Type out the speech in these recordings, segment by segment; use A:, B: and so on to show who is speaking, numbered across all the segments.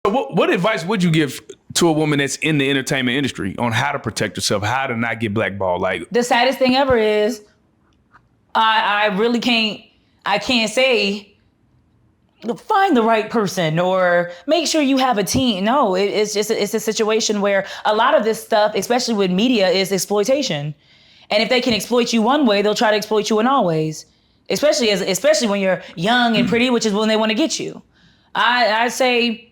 A: What advice would you give to a woman that's in the entertainment industry on how to protect herself, how to not get blackballed? Like,
B: the saddest thing ever is I really can't say find the right person or make sure you have a team. No, it's a situation where a lot of this stuff, especially with media, is exploitation. And if they can exploit you one way, they'll try to exploit you in all ways. Especially when you're young and pretty, which is when they want to get you. I say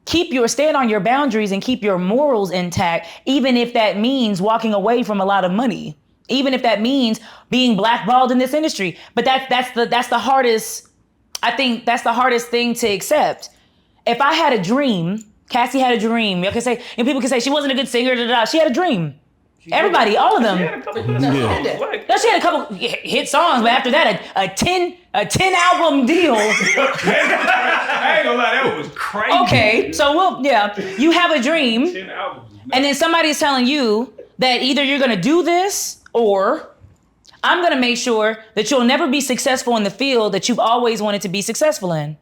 B: stand on your boundaries and keep your morals intact, even if that means walking away from a lot of money, even if that means being blackballed in this industry. But that's the hardest. I think that's the hardest thing to accept. If I had a dream, Cassie had a dream. People can say she wasn't a good singer. She had a dream. Everybody, all of them. She had a couple hit songs. No, she had a couple hit songs, but after that, a 10 album deal.
A: I ain't gonna lie, that was crazy.
B: Okay, so you have a dream,
A: 10 albums.
B: and then somebody's telling you that either you're gonna do this or I'm gonna make sure that you'll never be successful in the field that you've always wanted to be successful in.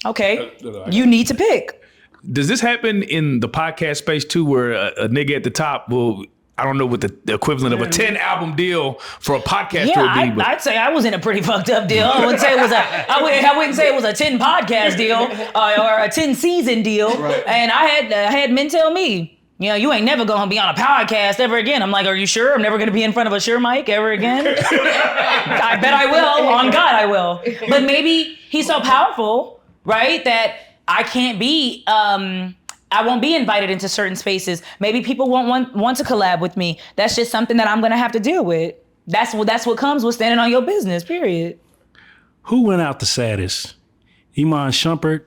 B: Okay, you need to pick.
A: Does this happen in the podcast space too, where a nigga at the top will, I don't know what the equivalent of a 10 album deal for a podcaster would be?
B: I'd say I was in a pretty fucked up deal. I wouldn't say it was I wouldn't say it was a 10 podcast deal or a 10 season deal. Right. And I had men tell me, you ain't never gonna be on a podcast ever again. I'm like, are you sure? I'm never gonna be in front of a sure mic ever again. I bet I will. On God, I will. But maybe he's so powerful, right, that I can't be, I won't be invited into certain spaces. Maybe people won't want to collab with me. That's just something that I'm gonna have to deal with. That's what comes with standing on your business, period.
C: Who went out the saddest? Iman Shumpert,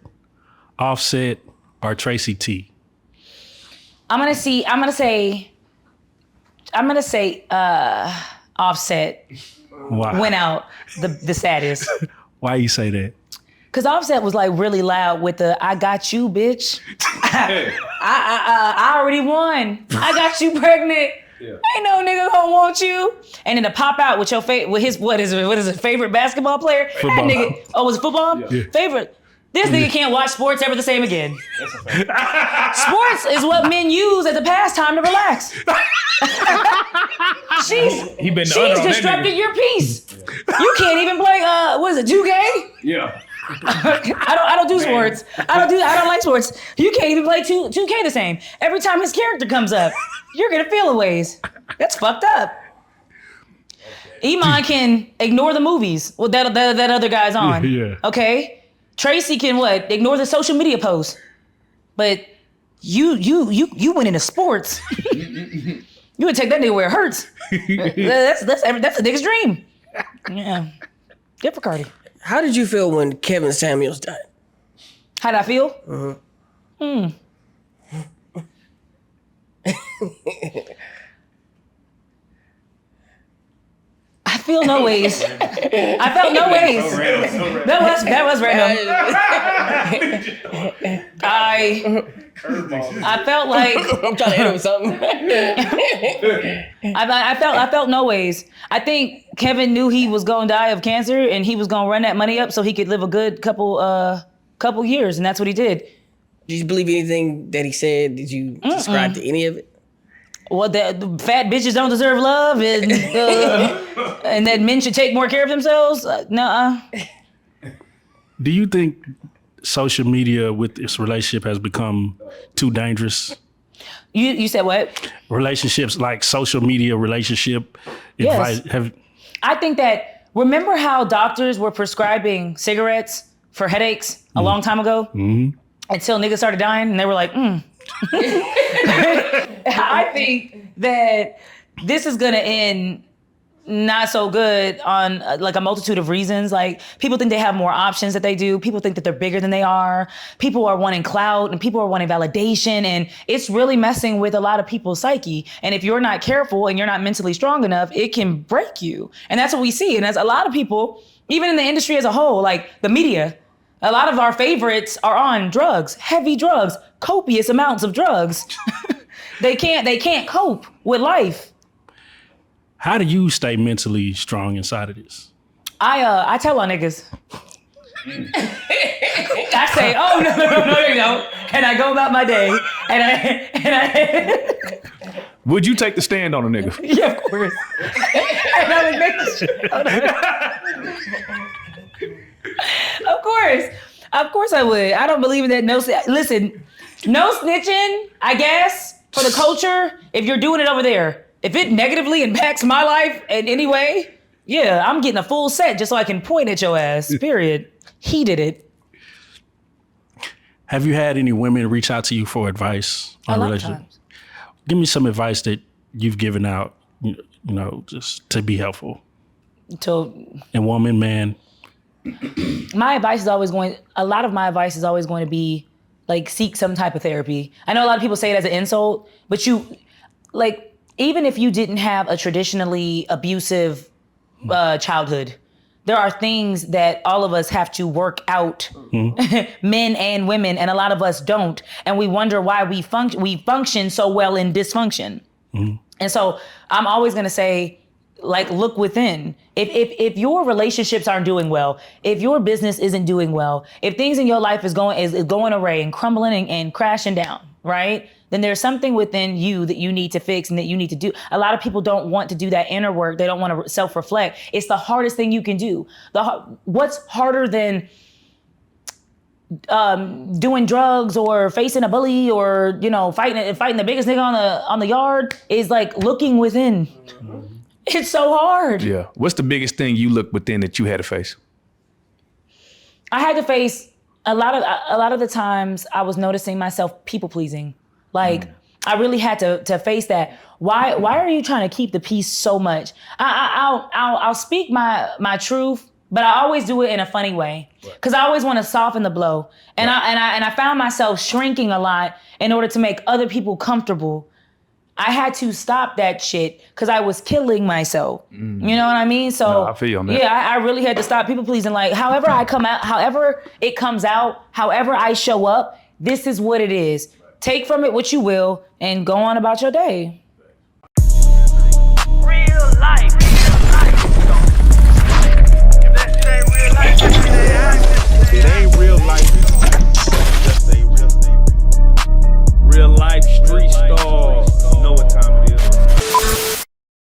C: Offset, or Tracy T?
B: I'm gonna say Offset.
C: Wow.
B: Went out the saddest.
C: Why you say that?
B: Cause Offset was like really loud with the "I got you, bitch." I already won. I got you pregnant. Yeah. Ain't no nigga gonna want you. And then to pop out with your his what is it favorite basketball player?
C: Football.
B: That nigga, was it football?
C: Yeah.
B: Favorite. This nigga can't watch sports ever the same again. Sports is what men use as a pastime to relax. She's disrupted your peace. Yeah. You can't even play. What is it? 2K?
A: Yeah.
B: I don't do sports. I don't like sports. You can't even play 2K the same. Every time his character comes up, you're gonna feel a ways. That's fucked up. Iman can ignore the movies that other guy's on.
C: Yeah.
B: Okay. Tracy can ignore the social media posts. But you went into sports. You would take that nigga where it hurts. That's a nigga's dream. Yeah. Good for Cardi.
D: How did you feel when Kevin Samuels died?
B: How did I feel? I feel no ways. I felt no ways. That was random. I felt like
D: I'm trying to hit him with something.
B: I felt no ways. I think Kevin knew he was gonna die of cancer and he was gonna run that money up so he could live a good couple years, and that's what he did.
D: Did you believe anything that he said? Did you subscribe to any of it?
B: Well, the fat bitches don't deserve love, and that men should take more care of themselves. Nuh-uh.
C: Do you think social media with its relationship has become too dangerous?
B: You said what?
C: Relationships like social media relationship
B: Yes.
C: advice.
B: I think that, remember how doctors were prescribing cigarettes for headaches a long time ago? Mm-hmm. Until niggas started dying and they were like, I think that this is gonna end not so good on like a multitude of reasons. Like, people think they have more options that they do. People think that they're bigger than they are. People are wanting clout and people are wanting validation, and it's really messing with a lot of people's psyche. And if you're not careful and you're not mentally strong enough, it can break you. And that's what we see. And as a lot of people, even in the industry as a whole, like the media, a lot of our favorites are on drugs, heavy drugs, copious amounts of drugs. They can't cope with life.
C: How do you stay mentally strong inside of this?
B: I tell our niggas. I say, oh no, you don't. And I go about my day. And I
A: Would you take the stand on a nigga?
B: yeah, of course. And I would make Of course I would. I don't believe in that. Listen, no snitching, I guess, for the culture, if you're doing it over there. If it negatively impacts my life in any way, yeah, I'm getting a full set just so I can point at your ass, period. He did it.
C: Have you had any women reach out to you for advice on relationships?
B: Times.
C: Give me some advice that you've given out, just to be helpful. And woman, man.
B: My advice is always a lot of my advice is always going to be like seek some type of therapy. I know a lot of people say it as an insult, but even if you didn't have a traditionally abusive childhood, there are things that all of us have to work out, men and women, and a lot of us don't. And we wonder why we function so well in dysfunction. And so I'm always gonna say, look within. If your relationships aren't doing well, if your business isn't doing well, if things in your life is going awry and crumbling and crashing down, right? Then there's something within you that you need to fix and that you need to do. A lot of people don't want to do that inner work. They don't want to self-reflect. It's the hardest thing you can do. What's harder than doing drugs or facing a bully or fighting the biggest nigga on the yard is like looking within. It's so hard.
A: Yeah. What's the biggest thing you looked within that you had to face?
B: I had to face a lot of the times I was noticing myself people pleasing. I really had to face that. Why are you trying to keep the peace so much? I'll speak my truth, but I always do it in a funny way because I always want to soften the blow. And I found myself shrinking a lot in order to make other people comfortable. I had to stop that shit because I was killing myself. You know what I mean? So
A: no, I feel you on that.
B: Yeah, I really had to stop people pleasing. However I come out, however it comes out, however I show up, this is what it is. Take from it what you will and go on about your day.